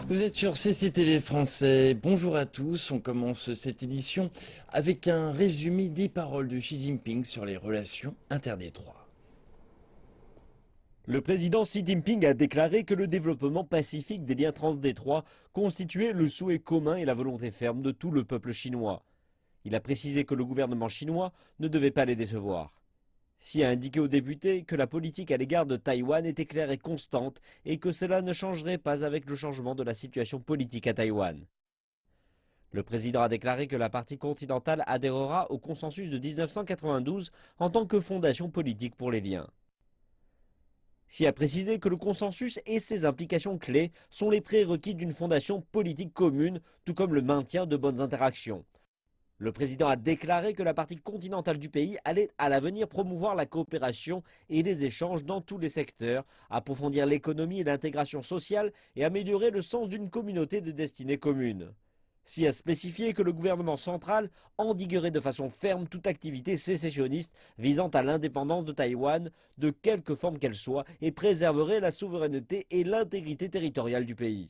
Vous êtes sur CCTV français, bonjour à tous, on commence cette édition avec un résumé des paroles de Xi Jinping sur les relations interdétroites. Le président Xi Jinping a déclaré que le développement pacifique des liens transdétroits constituait le souhait commun et la volonté ferme de tout le peuple chinois. Il a précisé que le gouvernement chinois ne devait pas les décevoir. Xi a indiqué aux députés que la politique à l'égard de Taïwan était claire et constante et que cela ne changerait pas avec le changement de la situation politique à Taïwan. Le président a déclaré que la partie continentale adhérera au consensus de 1992 en tant que fondation politique pour les liens. Xi a précisé que le consensus et ses implications clés sont les prérequis d'une fondation politique commune, tout comme le maintien de bonnes interactions. Le président a déclaré que la partie continentale du pays allait à l'avenir promouvoir la coopération et les échanges dans tous les secteurs, approfondir l'économie et l'intégration sociale et améliorer le sens d'une communauté de destinée commune. Xi a spécifié que le gouvernement central endiguerait de façon ferme toute activité sécessionniste visant à l'indépendance de Taïwan, de quelque forme qu'elle soit, et préserverait la souveraineté et l'intégrité territoriale du pays.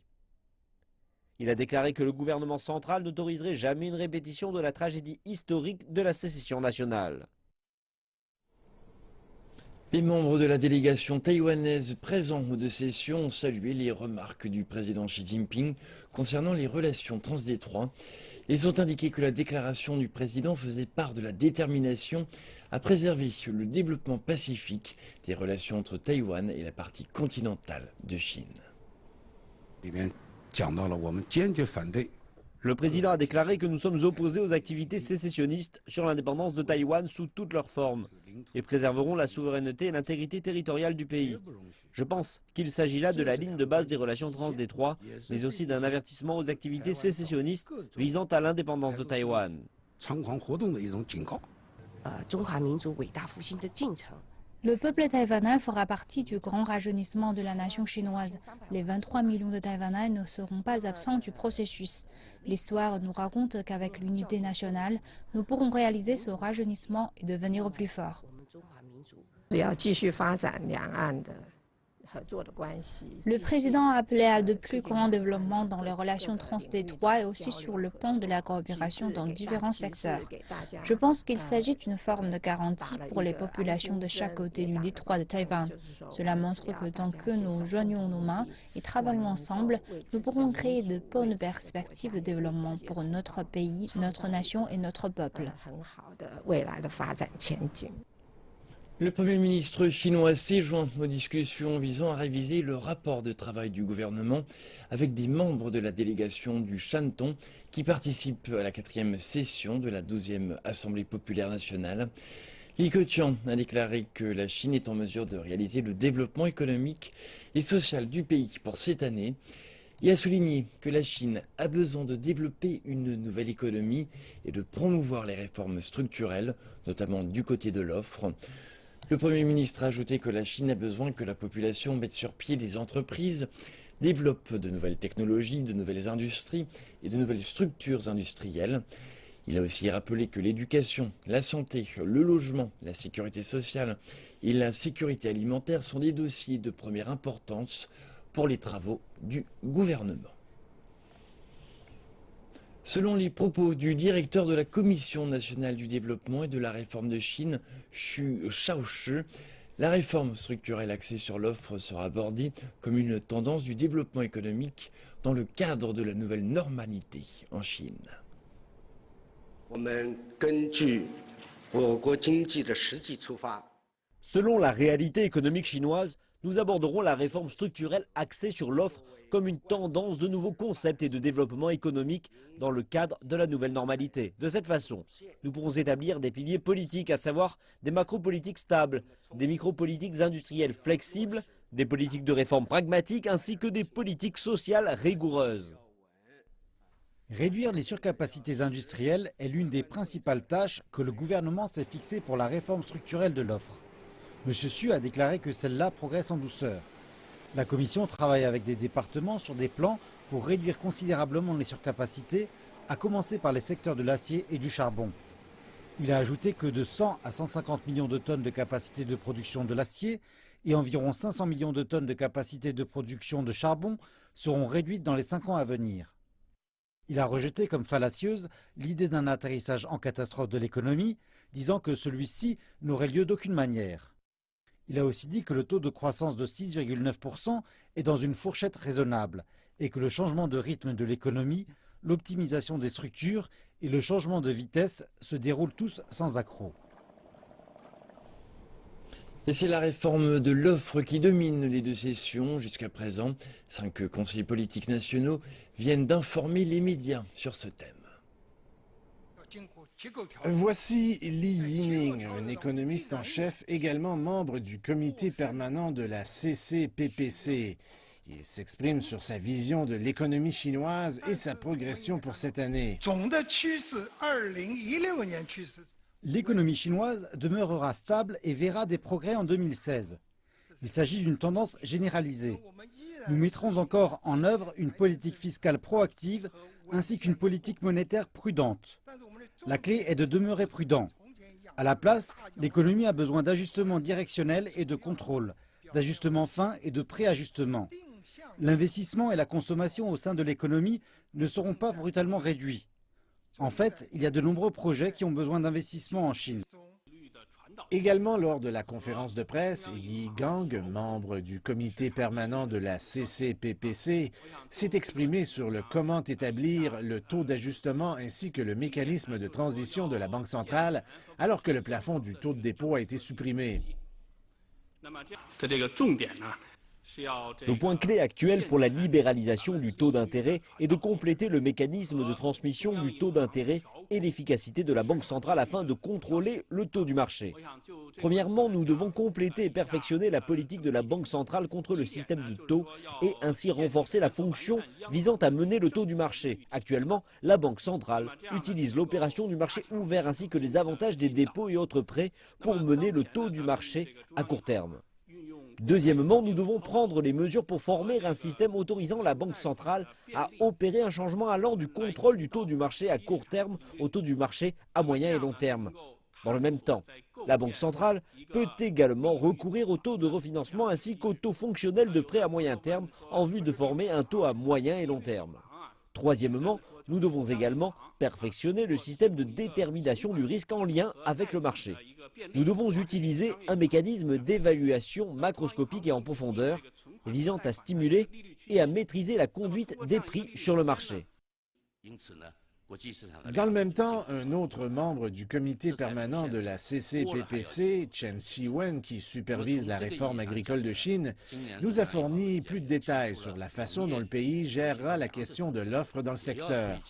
Il a déclaré que le gouvernement central n'autoriserait jamais une répétition de la tragédie historique de la sécession nationale. Les membres de la délégation taïwanaise présents de session ont salué les remarques du président Xi Jinping concernant les relations transdétroites. Ils ont indiqué que la déclaration du président faisait part de la détermination à préserver le développement pacifique des relations entre Taïwan et la partie continentale de Chine. Le président a déclaré que nous sommes opposés aux activités sécessionnistes sur l'indépendance de Taïwan sous toutes leurs formes et préserverons la souveraineté et l'intégrité territoriale du pays. Je pense qu'il s'agit là de la ligne de base des relations transdétroites, mais aussi d'un avertissement aux activités sécessionnistes visant à l'indépendance de Taïwan. Le peuple taïwanais fera partie du grand rajeunissement de la nation chinoise. Les 23 millions de Taïwanais ne seront pas absents du processus. L'histoire nous raconte qu'avec l'unité nationale, nous pourrons réaliser ce rajeunissement et devenir plus forts. Le président a appelé à de plus grands développements dans les relations transdétroites et aussi sur le plan de la coopération dans différents secteurs. Je pense qu'il s'agit d'une forme de garantie pour les populations de chaque côté du détroit de Taïwan. Cela montre que tant que nous joignons nos mains et travaillons ensemble, nous pourrons créer de bonnes perspectives de développement pour notre pays, notre nation et notre peuple. Le Premier ministre chinois s'est joint aux discussions visant à réviser le rapport de travail du gouvernement avec des membres de la délégation du Shantung qui participent à la 4e session de la 12e Assemblée populaire nationale. Li Keqiang a déclaré que la Chine est en mesure de réaliser le développement économique et social du pays pour cette année et a souligné que la Chine a besoin de développer une nouvelle économie et de promouvoir les réformes structurelles, notamment du côté de l'offre. Le Premier ministre a ajouté que la Chine a besoin que la population mette sur pied des entreprises, développe de nouvelles technologies, de nouvelles industries et de nouvelles structures industrielles. Il a aussi rappelé que l'éducation, la santé, le logement, la sécurité sociale et la sécurité alimentaire sont des dossiers de première importance pour les travaux du gouvernement. Selon les propos du directeur de la Commission nationale du développement et de la réforme de Chine, Xu Shaoshi, la réforme structurelle axée sur l'offre sera abordée comme une tendance du développement économique dans le cadre de la nouvelle normalité en Chine. Selon la réalité économique chinoise, nous aborderons la réforme structurelle axée sur l'offre comme une tendance de nouveaux concepts et de développement économique dans le cadre de la nouvelle normalité. De cette façon, nous pourrons établir des piliers politiques, à savoir des macro-politiques stables, des micro-politiques industrielles flexibles, des politiques de réforme pragmatiques ainsi que des politiques sociales rigoureuses. Réduire les surcapacités industrielles est l'une des principales tâches que le gouvernement s'est fixée pour la réforme structurelle de l'offre. M. Xu a déclaré que celle-là progresse en douceur. La Commission travaille avec des départements sur des plans pour réduire considérablement les surcapacités, à commencer par les secteurs de l'acier et du charbon. Il a ajouté que de 100 à 150 millions de tonnes de capacité de production de l'acier et environ 500 millions de tonnes de capacité de production de charbon seront réduites dans les 5 ans à venir. Il a rejeté comme fallacieuse l'idée d'un atterrissage en catastrophe de l'économie, disant que celui-ci n'aurait lieu d'aucune manière. Il a aussi dit que le taux de croissance de 6,9% est dans une fourchette raisonnable et que le changement de rythme de l'économie, l'optimisation des structures et le changement de vitesse se déroulent tous sans accroc. Et c'est la réforme de l'offre qui domine les deux sessions jusqu'à présent. 5 conseillers politiques nationaux viennent d'informer les médias sur ce thème. Voici Li Yining, un économiste en chef, également membre du comité permanent de la CCPPC. Il s'exprime sur sa vision de l'économie chinoise et sa progression pour cette année. L'économie chinoise demeurera stable et verra des progrès en 2016. Il s'agit d'une tendance généralisée. Nous mettrons encore en œuvre une politique fiscale proactive ainsi qu'une politique monétaire prudente. La clé est de demeurer prudent. À la place, l'économie a besoin d'ajustements directionnels et de contrôle, d'ajustements fins et de préajustements. L'investissement et la consommation au sein de l'économie ne seront pas brutalement réduits. En fait, il y a de nombreux projets qui ont besoin d'investissement en Chine. Également lors de la conférence de presse, Yi Gang, membre du comité permanent de la CCPPC, s'est exprimé sur le comment établir le taux d'ajustement ainsi que le mécanisme de transition de la Banque centrale, alors que le plafond du taux de dépôt a été supprimé. Le point clé actuel pour la libéralisation du taux d'intérêt est de compléter le mécanisme de transmission du taux d'intérêt et l'efficacité de la Banque centrale afin de contrôler le taux du marché. Premièrement, nous devons compléter et perfectionner la politique de la Banque centrale contre le système de taux et ainsi renforcer la fonction visant à mener le taux du marché. Actuellement, la Banque centrale utilise l'opération du marché ouvert ainsi que les avantages des dépôts et autres prêts pour mener le taux du marché à court terme. Deuxièmement, nous devons prendre les mesures pour former un système autorisant la Banque centrale à opérer un changement allant du contrôle du taux du marché à court terme au taux du marché à moyen et long terme. Dans le même temps, la Banque centrale peut également recourir au taux de refinancement ainsi qu'au taux fonctionnel de prêt à moyen terme en vue de former un taux à moyen et long terme. Troisièmement, nous devons également perfectionner le système de détermination du risque en lien avec le marché. Nous devons utiliser un mécanisme d'évaluation macroscopique et en profondeur visant à stimuler et à maîtriser la conduite des prix sur le marché. Dans le même temps, un autre membre du comité permanent de la CCPPC, Chen Xiwen, qui supervise la réforme agricole de Chine, nous a fourni plus de détails sur la façon dont le pays gérera la question de l'offre dans le secteur.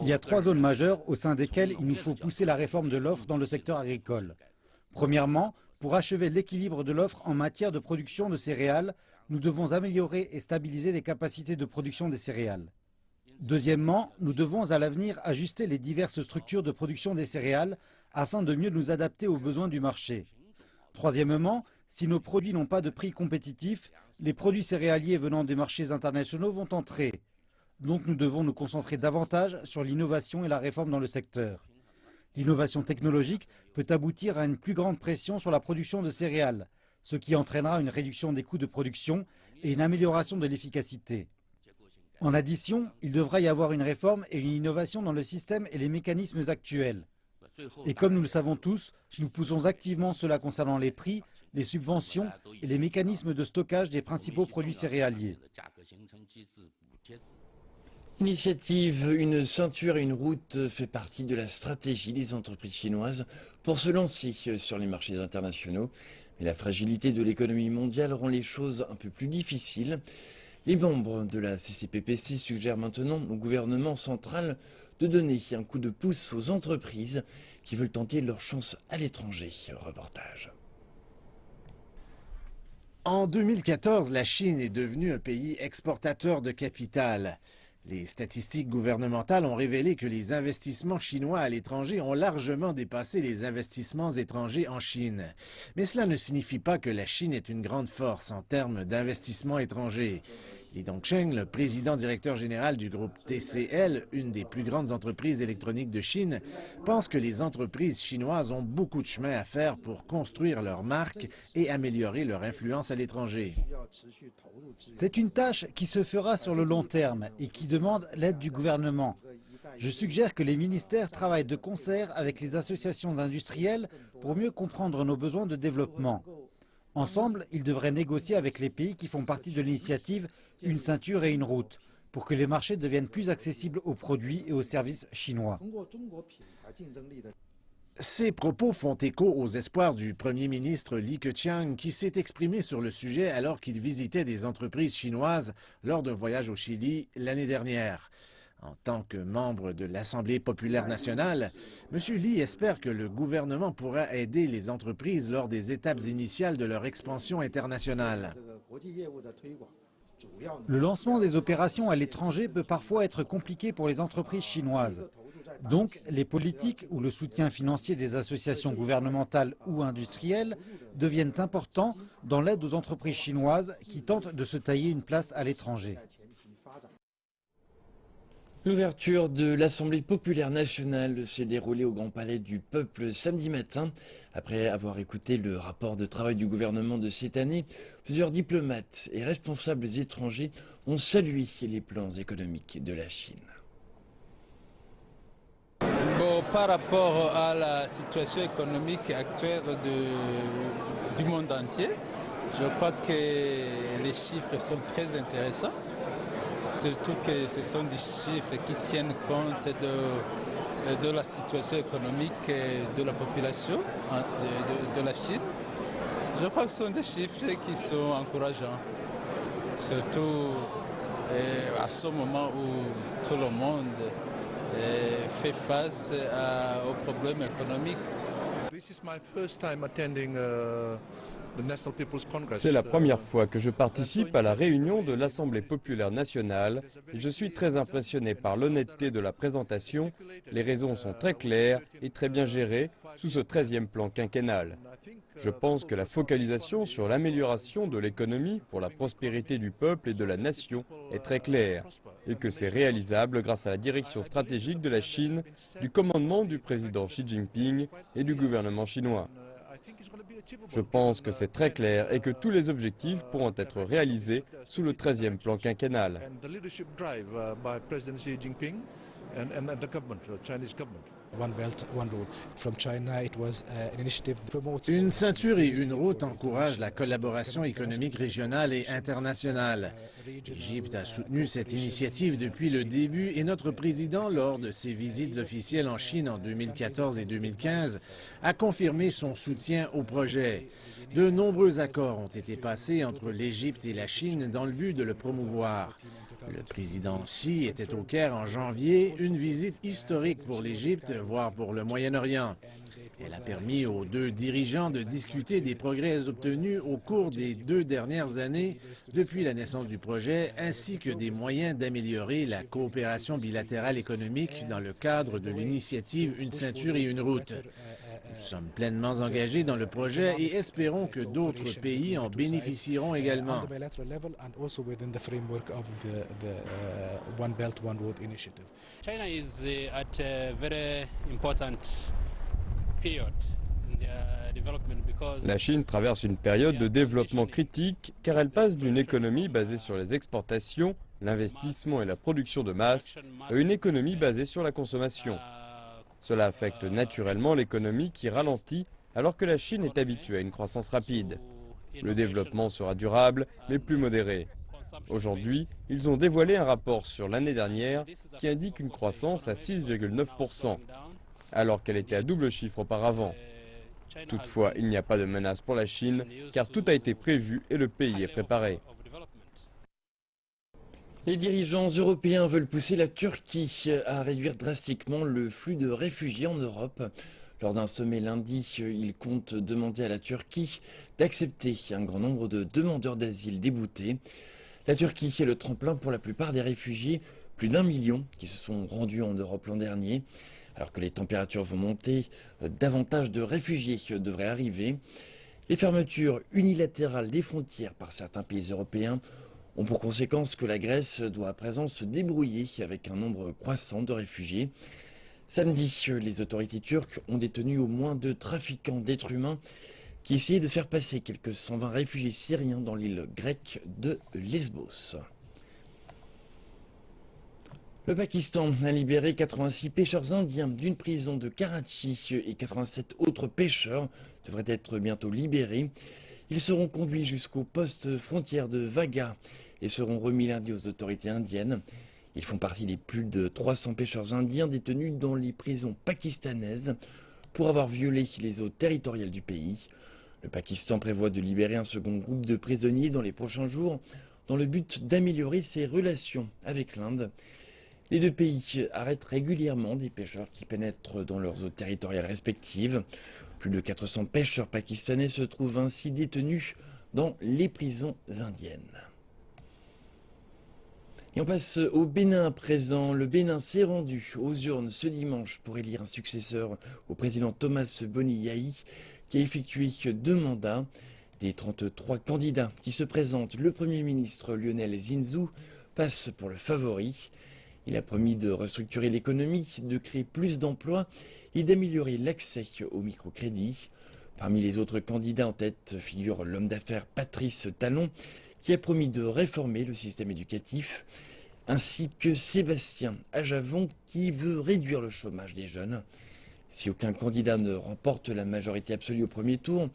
Il y a 3 zones majeures au sein desquelles il nous faut pousser la réforme de l'offre dans le secteur agricole. Premièrement, pour achever l'équilibre de l'offre en matière de production de céréales, nous devons améliorer et stabiliser les capacités de production des céréales. Deuxièmement, nous devons à l'avenir ajuster les diverses structures de production des céréales afin de mieux nous adapter aux besoins du marché. Troisièmement, si nos produits n'ont pas de prix compétitifs, les produits céréaliers venant des marchés internationaux vont entrer. Donc nous devons nous concentrer davantage sur l'innovation et la réforme dans le secteur. L'innovation technologique peut aboutir à une plus grande pression sur la production de céréales, ce qui entraînera une réduction des coûts de production et une amélioration de l'efficacité. En addition, il devra y avoir une réforme et une innovation dans le système et les mécanismes actuels. Et comme nous le savons tous, nous poussons activement cela concernant les prix, les subventions et les mécanismes de stockage des principaux produits céréaliers. Initiative, une ceinture et une route fait partie de la stratégie des entreprises chinoises pour se lancer sur les marchés internationaux. Mais la fragilité de l'économie mondiale rend les choses un peu plus difficiles. Les membres de la CCPPC suggèrent maintenant au gouvernement central de donner un coup de pouce aux entreprises qui veulent tenter leur chance à l'étranger. Reportage. En 2014, la Chine est devenue un pays exportateur de capital. Les statistiques gouvernementales ont révélé que les investissements chinois à l'étranger ont largement dépassé les investissements étrangers en Chine. Mais cela ne signifie pas que la Chine est une grande force en termes d'investissements étrangers. Li Dongsheng, le président directeur général du groupe TCL, une des plus grandes entreprises électroniques de Chine, pense que les entreprises chinoises ont beaucoup de chemin à faire pour construire leur marque et améliorer leur influence à l'étranger. C'est une tâche qui se fera sur le long terme et qui demande l'aide du gouvernement. Je suggère que les ministères travaillent de concert avec les associations industrielles pour mieux comprendre nos besoins de développement. Ensemble, ils devraient négocier avec les pays qui font partie de l'initiative Une ceinture et une route, pour que les marchés deviennent plus accessibles aux produits et aux services chinois. Ces propos font écho aux espoirs du premier ministre Li Keqiang qui s'est exprimé sur le sujet alors qu'il visitait des entreprises chinoises lors d'un voyage au Chili l'année dernière. En tant que membre de l'Assemblée populaire nationale, M. Li espère que le gouvernement pourra aider les entreprises lors des étapes initiales de leur expansion internationale. Le lancement des opérations à l'étranger peut parfois être compliqué pour les entreprises chinoises. Donc, les politiques ou le soutien financier des associations gouvernementales ou industrielles deviennent importants dans l'aide aux entreprises chinoises qui tentent de se tailler une place à l'étranger. L'ouverture de l'Assemblée populaire nationale s'est déroulée au Grand Palais du Peuple samedi matin. Après avoir écouté le rapport de travail du gouvernement de cette année, plusieurs diplomates et responsables étrangers ont salué les plans économiques de la Chine. Bon, par rapport à la situation économique actuelle du monde entier, je crois que les chiffres sont très intéressants. Surtout que ce sont des chiffres qui tiennent compte de la situation économique de la population de la Chine. Je crois que ce sont des chiffres qui sont encourageants, surtout à ce moment où tout le monde fait face aux problèmes économiques. C'est la première fois que je participe à la réunion de l'Assemblée populaire nationale et je suis très impressionné par l'honnêteté de la présentation. Les raisons sont très claires et très bien gérées sous ce 13e plan quinquennal. Je pense que la focalisation sur l'amélioration de l'économie pour la prospérité du peuple et de la nation est très claire et que c'est réalisable grâce à la direction stratégique de la Chine, du commandement du président Xi Jinping et du gouvernement chinois. Je pense que c'est très clair et que tous les objectifs pourront être réalisés sous le 13e plan quinquennal. Une ceinture et une route encouragent la collaboration économique régionale et internationale. L'Égypte a soutenu cette initiative depuis le début et notre président, lors de ses visites officielles en Chine en 2014 et 2015, a confirmé son soutien au projet. De nombreux accords ont été passés entre l'Égypte et la Chine dans le but de le promouvoir. Le président Xi était au Caire en janvier, une visite historique pour l'Égypte, voire pour le Moyen-Orient. Elle a permis aux deux dirigeants de discuter des progrès obtenus au cours des 2 dernières années depuis la naissance du projet, ainsi que des moyens d'améliorer la coopération bilatérale économique dans le cadre de l'initiative Une ceinture et une route. Nous sommes pleinement engagés dans le projet et espérons que d'autres pays en bénéficieront également. China is at a very important period in their development because La Chine traverse une période de développement critique car elle passe d'une économie basée sur les exportations, l'investissement et la production de masse à une économie basée sur la consommation. Cela affecte naturellement l'économie qui ralentit alors que la Chine est habituée à une croissance rapide. Le développement sera durable mais plus modéré. Aujourd'hui, ils ont dévoilé un rapport sur l'année dernière qui indique une croissance à 6,9%, alors qu'elle était à double chiffre auparavant. Toutefois, il n'y a pas de menace pour la Chine car tout a été prévu et le pays est préparé. Les dirigeants européens veulent pousser la Turquie à réduire drastiquement le flux de réfugiés en Europe. Lors d'un sommet lundi, ils comptent demander à la Turquie d'accepter un grand nombre de demandeurs d'asile déboutés. La Turquie est le tremplin pour la plupart des réfugiés, plus d'1 million qui se sont rendus en Europe l'an dernier. Alors que les températures vont monter, davantage de réfugiés devraient arriver. Les fermetures unilatérales des frontières par certains pays européens ont pour conséquence que la Grèce doit à présent se débrouiller avec un nombre croissant de réfugiés. Samedi, les autorités turques ont détenu au moins 2 trafiquants d'êtres humains qui essayaient de faire passer quelques 120 réfugiés syriens dans l'île grecque de Lesbos. Le Pakistan a libéré 86 pêcheurs indiens d'une prison de Karachi et 87 autres pêcheurs devraient être bientôt libérés. Ils seront conduits jusqu'au poste frontière de Vaga et seront remis lundi aux autorités indiennes. Ils font partie des plus de 300 pêcheurs indiens détenus dans les prisons pakistanaises pour avoir violé les eaux territoriales du pays. Le Pakistan prévoit de libérer un second groupe de prisonniers dans les prochains jours dans le but d'améliorer ses relations avec l'Inde. Les deux pays arrêtent régulièrement des pêcheurs qui pénètrent dans leurs eaux territoriales respectives. Plus de 400 pêcheurs pakistanais se trouvent ainsi détenus dans les prisons indiennes. Et on passe au Bénin à présent. Le Bénin s'est rendu aux urnes ce dimanche pour élire un successeur au président Thomas Boni Yayi, qui a effectué 2 mandats. Des 33 candidats qui se présentent, le Premier ministre Lionel Zinsou passe pour le favori. Il a promis de restructurer l'économie, de créer plus d'emplois et d'améliorer l'accès au microcrédit. Parmi les autres candidats en tête figure l'homme d'affaires Patrice Talon, qui a promis de réformer le système éducatif, ainsi que Sébastien Ajavon, qui veut réduire le chômage des jeunes. Si aucun candidat ne remporte la majorité absolue au premier tour,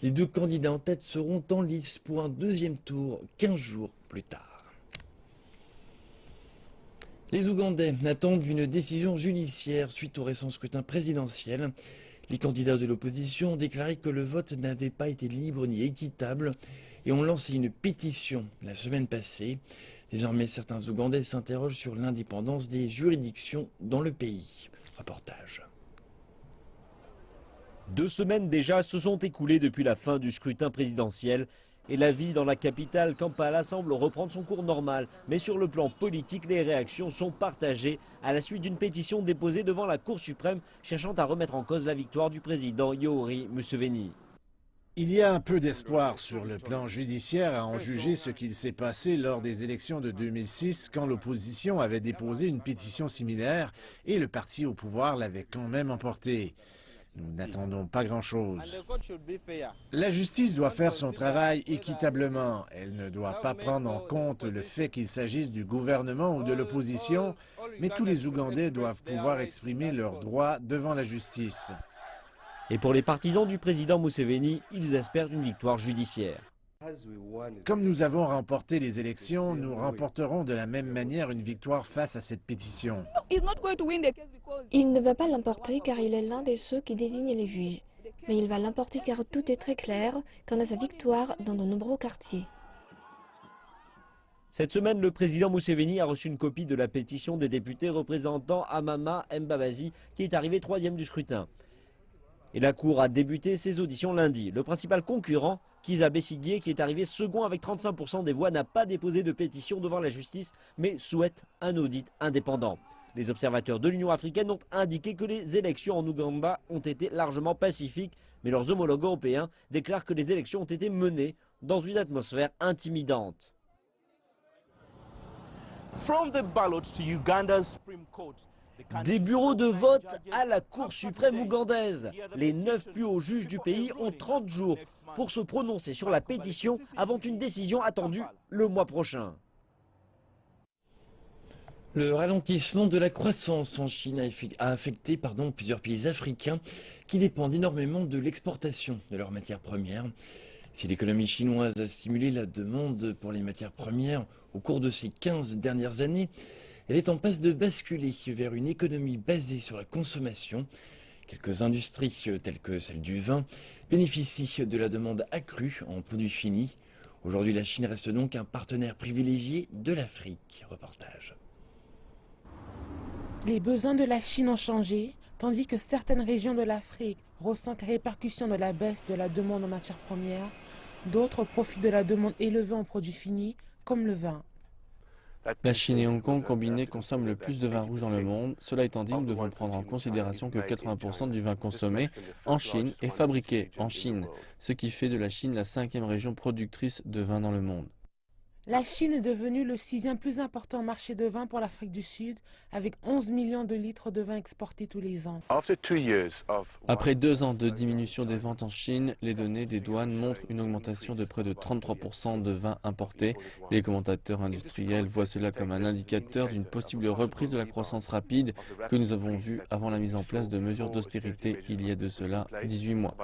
les 2 candidats en tête seront en lice pour un deuxième tour 15 jours plus tard. Les Ougandais attendent une décision judiciaire suite au récent scrutin présidentiel. Les candidats de l'opposition ont déclaré que le vote n'avait pas été libre ni équitable et ont lancé une pétition la semaine passée. Désormais, certains Ougandais s'interrogent sur l'indépendance des juridictions dans le pays. Reportage. 2 semaines déjà se sont écoulées depuis la fin du scrutin présidentiel et la vie dans la capitale Kampala semble reprendre son cours normal. Mais sur le plan politique, les réactions sont partagées à la suite d'une pétition déposée devant la Cour suprême cherchant à remettre en cause la victoire du président Yoweri Museveni. Il y a un peu d'espoir sur le plan judiciaire à en juger ce qu'il s'est passé lors des élections de 2006 quand l'opposition avait déposé une pétition similaire et le parti au pouvoir l'avait quand même emportée. Nous n'attendons pas grand-chose. La justice doit faire son travail équitablement. Elle ne doit pas prendre en compte le fait qu'il s'agisse du gouvernement ou de l'opposition, mais tous les Ougandais doivent pouvoir exprimer leurs droits devant la justice. Et pour les partisans du président Museveni, ils espèrent une victoire judiciaire. Comme nous avons remporté les élections, nous remporterons de la même manière une victoire face à cette pétition. Il ne va pas l'emporter car il est l'un de ceux qui désignent les juges. Mais il va l'emporter car tout est très clair quant à sa victoire dans de nombreux quartiers. Cette semaine, le président Museveni a reçu une copie de la pétition des députés représentant Amama Mbabazi, qui est arrivé 3e du scrutin. Et la Cour a débuté ses auditions lundi. Le principal concurrent, Kizza Besigye, qui est arrivé second avec 35% des voix, n'a pas déposé de pétition devant la justice, mais souhaite un audit indépendant. Les observateurs de l'Union africaine ont indiqué que les élections en Ouganda ont été largement pacifiques, mais leurs homologues européens déclarent que les élections ont été menées dans une atmosphère intimidante. Des bureaux de vote à la Cour suprême ougandaise. Les 9 plus hauts juges du pays ont 30 jours pour se prononcer sur la pétition avant une décision attendue le mois prochain. Le ralentissement de la croissance en Chine a affecté plusieurs pays africains qui dépendent énormément de l'exportation de leurs matières premières. Si l'économie chinoise a stimulé la demande pour les matières premières au cours de ces 15 dernières années, elle est en passe de basculer vers une économie basée sur la consommation. Quelques industries, telles que celle du vin, bénéficient de la demande accrue en produits finis. Aujourd'hui, la Chine reste donc un partenaire privilégié de l'Afrique. Reportage. Les besoins de la Chine ont changé, tandis que certaines régions de l'Afrique ressentent les répercussions de la baisse de la demande en matières premières. D'autres profitent de la demande élevée en produits finis, comme le vin. La Chine et Hong Kong combinés consomment le plus de vin rouge dans le monde. Cela étant dit, nous devons prendre en considération que 80% du vin consommé en Chine est fabriqué en Chine, ce qui fait de la Chine la 5e région productrice de vin dans le monde. La Chine est devenue le 6e plus important marché de vin pour l'Afrique du Sud, avec 11 millions de litres de vin exportés tous les ans. Après 2 ans de diminution des ventes en Chine, les données des douanes montrent une augmentation de près de 33% de vins importés. Les commentateurs industriels voient cela comme un indicateur d'une possible reprise de la croissance rapide que nous avons vue avant la mise en place de mesures d'austérité il y a de cela 18 mois.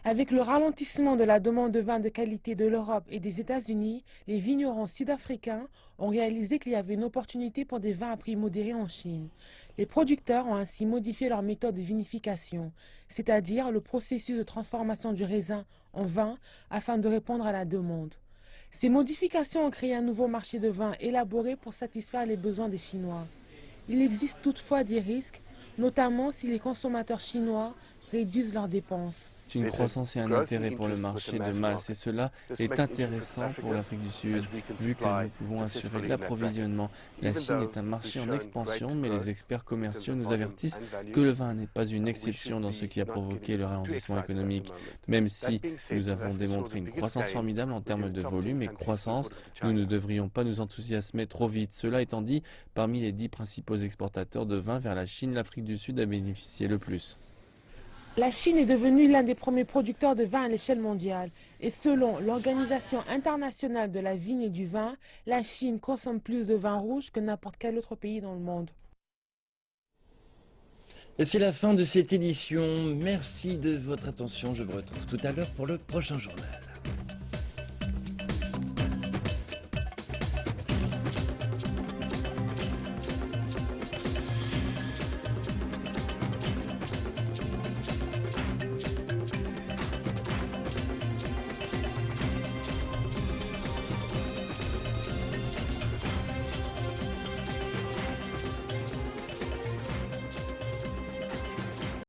Avec le ralentissement de la demande de vin de qualité de l'Europe et des États-Unis, les vignerons sud-africains ont réalisé qu'il y avait une opportunité pour des vins à prix modéré en Chine. Les producteurs ont ainsi modifié leur méthode de vinification, c'est-à-dire le processus de transformation du raisin en vin afin de répondre à la demande. Ces modifications ont créé un nouveau marché de vin élaboré pour satisfaire les besoins des Chinois. Il existe toutefois des risques, notamment si les consommateurs chinois réduisent leurs dépenses. C'est une croissance et un intérêt pour le marché de masse et cela est intéressant pour l'Afrique du Sud, vu que nous pouvons assurer l'approvisionnement. La Chine est un marché en expansion, mais les experts commerciaux nous avertissent que le vin n'est pas une exception dans ce qui a provoqué le ralentissement économique. Même si nous avons démontré une croissance formidable en termes de volume et croissance, nous ne devrions pas nous enthousiasmer trop vite. Cela étant dit, parmi les 10 principaux exportateurs de vin vers la Chine, l'Afrique du Sud a bénéficié le plus. La Chine est devenue l'un des premiers producteurs de vin à l'échelle mondiale. Et selon l'Organisation internationale de la vigne et du vin, la Chine consomme plus de vin rouge que n'importe quel autre pays dans le monde. Et c'est la fin de cette édition. Merci de votre attention. Je vous retrouve tout à l'heure pour le prochain journal.